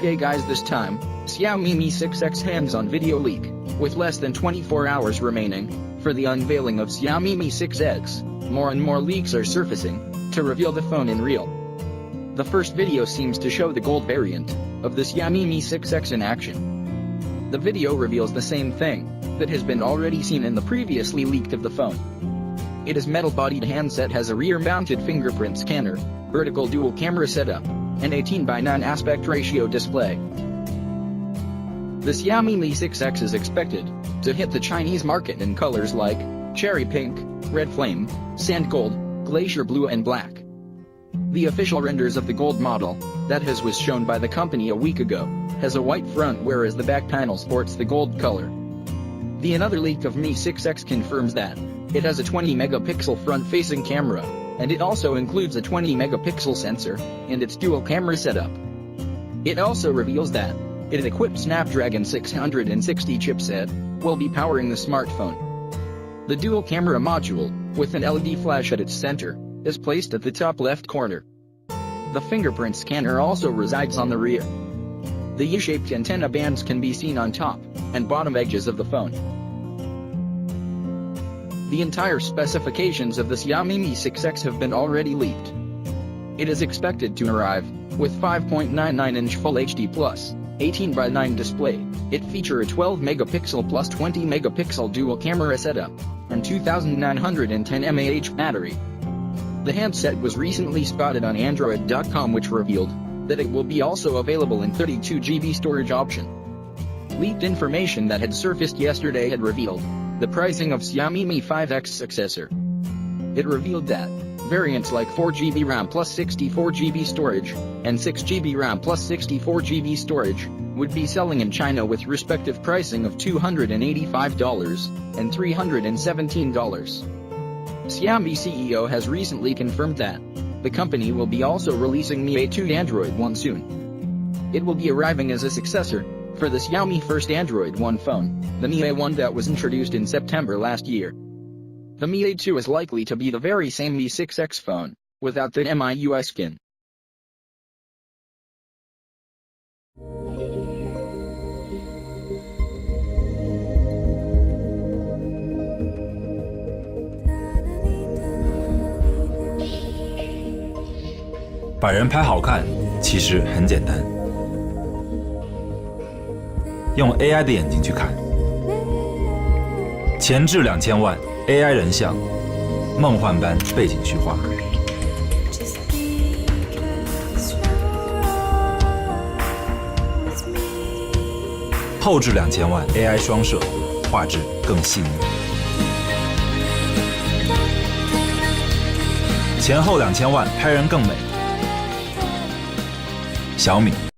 Okay guys, this time, Xiaomi Mi6X hands-on video leak, with less than 24 hours remaining, for the unveiling of Xiaomi Mi6X, more and more leaks are surfacing, to reveal the phone in real. The first video seems to show the gold variant, of the Xiaomi Mi6X in action. The video reveals the same thing, that has been already seen in the previously leaked of the phone. It is metal-bodied handset, has a rear-mounted fingerprint scanner, vertical dual camera setup, and 18:9 aspect ratio display. The Xiaomi Mi6X is expected to hit the Chinese market in colors like cherry pink, red flame, sand gold, glacier blue and black. The official renders of the gold model, that was shown by the company a week ago, has a white front whereas the back panel sports the gold color. The another leak of Mi6X confirms that it has a 20-megapixel front-facing camera, and it also includes a 20-megapixel sensor, and its dual camera setup. It also reveals that it equipped Snapdragon 660 chipset, will be powering the smartphone. The dual camera module, with an LED flash at its center, is placed at the top left corner. The fingerprint scanner also resides on the rear. The U-shaped antenna bands can be seen on top and bottom edges of the phone. The entire specifications of the Xiaomi Mi6X have been already leaked. It is expected to arrive with 5.99-inch Full HD Plus 18:9 display. It features a 12-megapixel plus 20-megapixel dual camera setup and 2910 mAh battery. The handset was recently spotted on Android.com, which revealed that it will be also available in 32GB storage option. Leaked information that had surfaced yesterday had revealed the pricing of Xiaomi Mi 5X successor. It revealed that variants like 4GB RAM plus 64GB storage and 6GB RAM plus 64GB storage would be selling in China with respective pricing of $285 and $317. Xiaomi CEO has recently confirmed that the company will be also releasing MIA2 Android One soon. It will be arriving as a successor for the Xiaomi first Android One phone, the MIA1 that was introduced in September last year. The MIA2 is likely to be the very same Mi6X phone, without the MIUI skin.把人拍好看，其实很简单。用 AI 的眼睛去看，前置2000万 AI 人像，梦幻般背景虚化。后置2000万 AI 双摄，画质更细腻。前后2000万拍人更美。小米。